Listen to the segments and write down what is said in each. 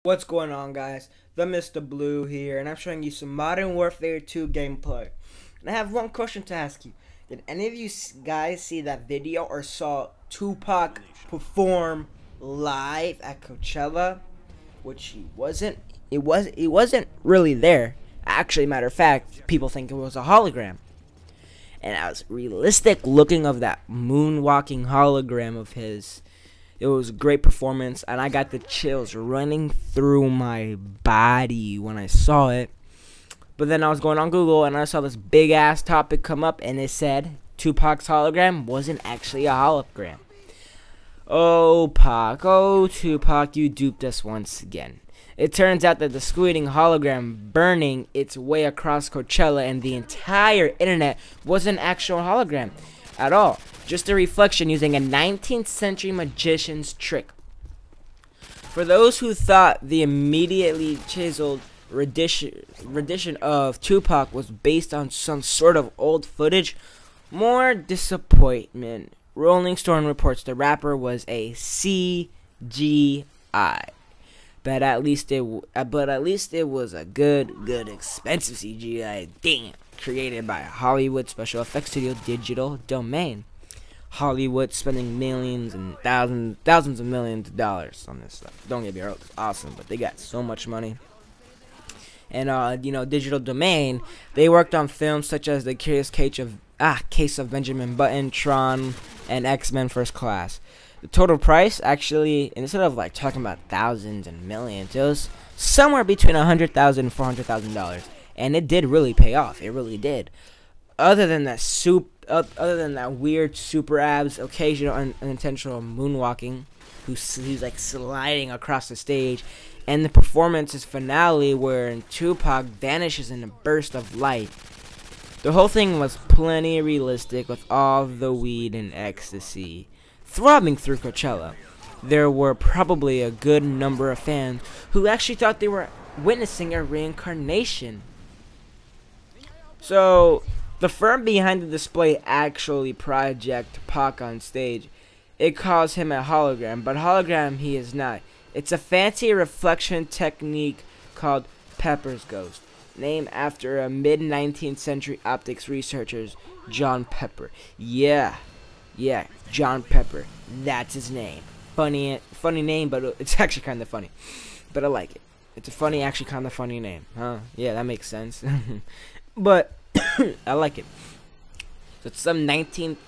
What's going on, guys? The Mr. Blue here, and I'm showing you some Modern Warfare 2 gameplay. And I have one question to ask you. Did any of you guys see that video or saw Tupac perform live at Coachella? Which he wasn't. He wasn't really there. Actually, matter of fact, people think it was a hologram. And I was realistic looking of that moonwalking hologram of his. It was a great performance, and I got the chills running through my body when I saw it. But then I was going on Google, and I saw this big-ass topic come up, and it said Tupac's hologram wasn't actually a hologram. Oh, Tupac, you duped us once again. It turns out that the squealing hologram burning its way across Coachella and the entire internet was an actual hologram at all. Just a reflection using a 19th century magician's trick. For those who thought the immediately chiseled rendition of Tupac was based on some sort of old footage, more disappointment. Rolling Stone reports the rapper was a CGI. But at least it was a good expensive CGI. Damn. Created by Hollywood special effects studio Digital Domain. Hollywood spending millions and thousands of millions of dollars on this stuff. Don't get me wrong, it's awesome, but they got so much money. And Digital Domain, they worked on films such as The Curious Case of Benjamin Button, Tron, and X-Men First Class. The total price, actually, instead of like talking about thousands and millions, it was somewhere between $100,000 and $400,000, and it did really pay off. It really did. Other than that weird super abs, occasional unintentional moonwalking, he's like sliding across the stage, and the performance's finale where Tupac vanishes in a burst of light. The whole thing was plenty realistic with all the weed and ecstasy throbbing through Coachella. There were probably a good number of fans who actually thought they were witnessing a reincarnation. So, the firm behind the display actually project Pac on stage. It calls him a hologram, but hologram he is not. It's a fancy reflection technique called Pepper's Ghost, named after a mid-19th century optics researcher, John Pepper. Yeah, John Pepper. That's his name. Funny name, but it's actually kind of funny. But I like it. It's a funny, actually kind of funny name, huh? Yeah, that makes sense. But I like it. So it's some 19th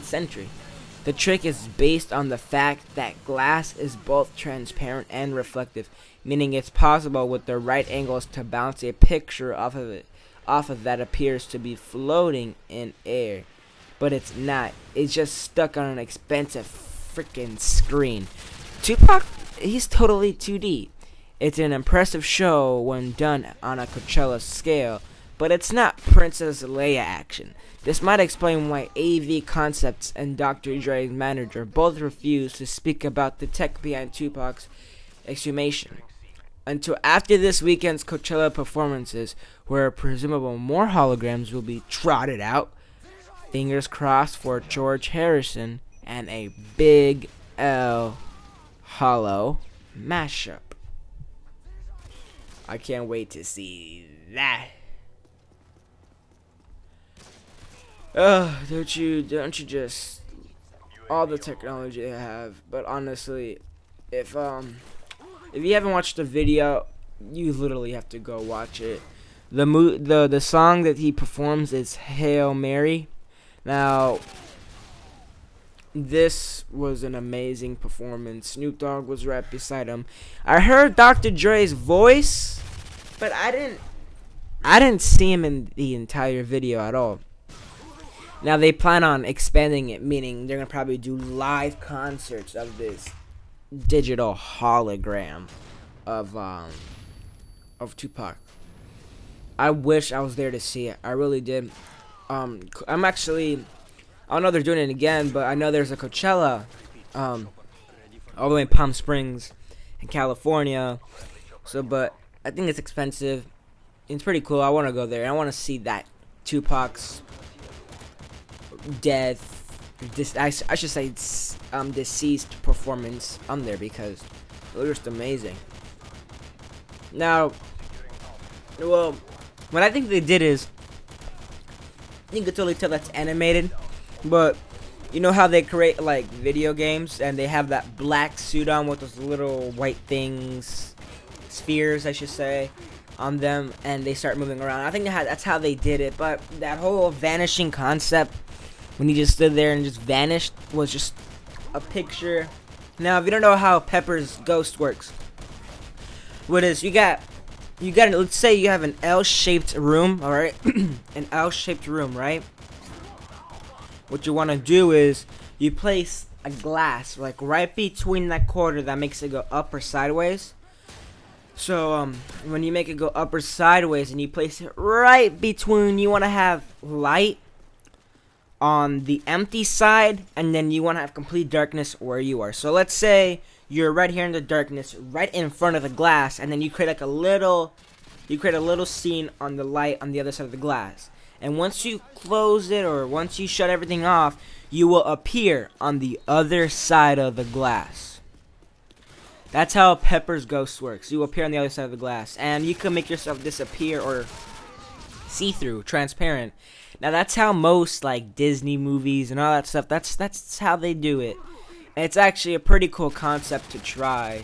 century. The trick is based on the fact that glass is both transparent and reflective, meaning it's possible with the right angles to bounce a picture off of that appears to be floating in air. But it's not. It's just stuck on an expensive freaking screen. Tupac, he's totally 2D. It's an impressive show when done on a Coachella scale, but it's not Princess Leia action. This might explain why AV Concepts and Dr. Dre's manager both refused to speak about the tech behind Tupac's exhumation until after this weekend's Coachella performances, where presumably more holograms will be trotted out. Fingers crossed for George Harrison and a Big L Hollow mashup. I can't wait to see that. Don't you just all the technology they have? But honestly, if you haven't watched the video, you literally have to go watch it. The song that he performs is Hail Mary. Now, this was an amazing performance. Snoop Dogg was right beside him. I heard Dr. Dre's voice, but I didn't see him in the entire video at all. Now they plan on expanding it, meaning they're gonna probably do live concerts of this digital hologram of Tupac. I wish I was there to see it. I really did. I'm actually, I don't know if they're doing it again, but I know there's a Coachella, all the way in Palm Springs, in California. So, but I think it's expensive. It's pretty cool. I want to go there. I want to see that Tupac's I should say deceased performance on there because it was just amazing. Now, well, what I think they did is, you can totally tell that's animated, but you know how they create like video games and they have that black suit on with those little white things, spheres I should say, on them, and they start moving around. I think that's how they did it, but that whole vanishing concept, when he just stood there and just vanished, was just a picture. Now, if you don't know how Pepper's ghost works, what is, you got, let's say you have an L-shaped room, alright? An L-shaped room, right? What you want to do is, you place a glass, like, right between that corner that makes it go up or sideways. So, when you make it go up or sideways and you place it right between, you want to have light on the empty side, and then you want to have complete darkness where you are. So let's say you're right here in the darkness, right in front of the glass, and then you create like a little scene on the light on the other side of the glass. And once you close it, or once you shut everything off, you will appear on the other side of the glass. That's how Pepper's ghost works. You appear on the other side of the glass, and you can make yourself disappear or see-through, transparent. Now that's how most like Disney movies and all that stuff, that's how they do it. And it's actually a pretty cool concept to try.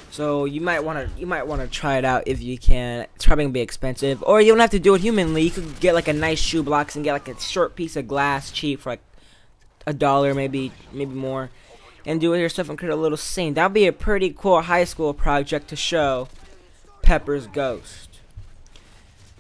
So you might want to try it out if you can. It's probably gonna be expensive, or you don't have to do it humanly. You could get like a nice shoebox and get like a short piece of glass cheap for like $1, maybe more, and do it yourself and create a little scene. That'd be a pretty cool high school project to show Pepper's ghost.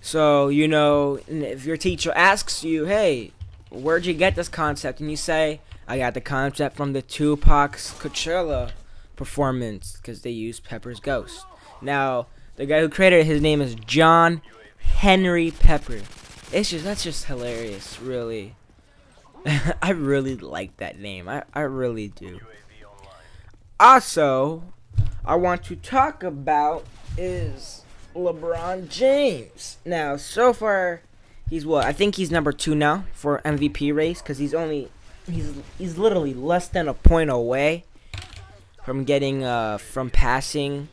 So, you know, if your teacher asks you, hey, where'd you get this concept? And you say, I got the concept from the Tupac's Coachella performance, because they used Pepper's ghost. Now, the guy who created it, his name is John Henry Pepper. That's just hilarious, really. I really like that name. I really do. Also, I want to talk about is LeBron James. Now, so far, he's what? I think he's number 2 now for MVP race, because he's literally less than a point away from getting passing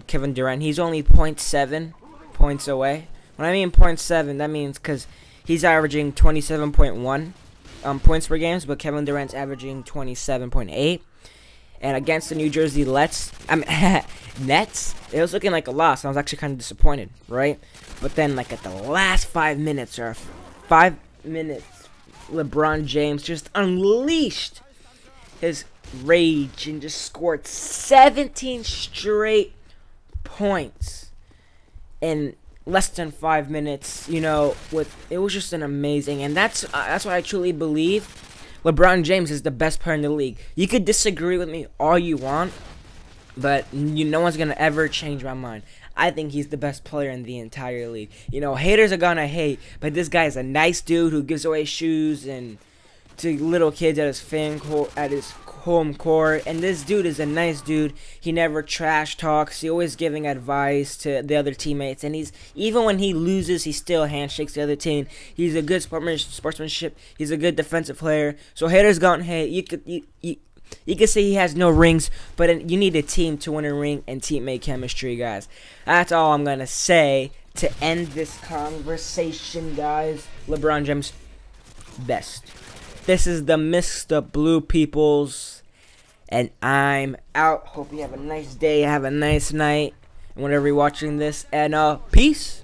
Kevin Durant. He's only 0.7 points away. When I mean 0.7, that means because he's averaging 27.1 points per game, but Kevin Durant's averaging 27.8. And against the New Jersey Nets, it was looking like a loss. I was actually kind of disappointed, right? But then, like at the last 5 minutes, LeBron James just unleashed his rage and just scored 17 straight points in less than 5 minutes. You know, it was just an amazing, and that's why I truly believe LeBron James is the best player in the league. You could disagree with me all you want, but no one's gonna ever change my mind. I think he's the best player in the entire league. You know, haters are gonna hate, but this guy is a nice dude who gives away shoes and to little kids at his home court. And this dude is a nice dude. He never trash talks. He's always giving advice to the other teammates. And even when he loses, he still handshakes the other team. He's a good sportsmanship. He's a good defensive player. So haters gonna hate. You could say he has no rings, but you need a team to win a ring and teammate chemistry, guys. That's all I'm gonna say to end this conversation, guys. LeBron James, best. This is the Mr. Blue Peoples, and I'm out. Hope you have a nice day, have a nice night, whenever you're watching this, and peace.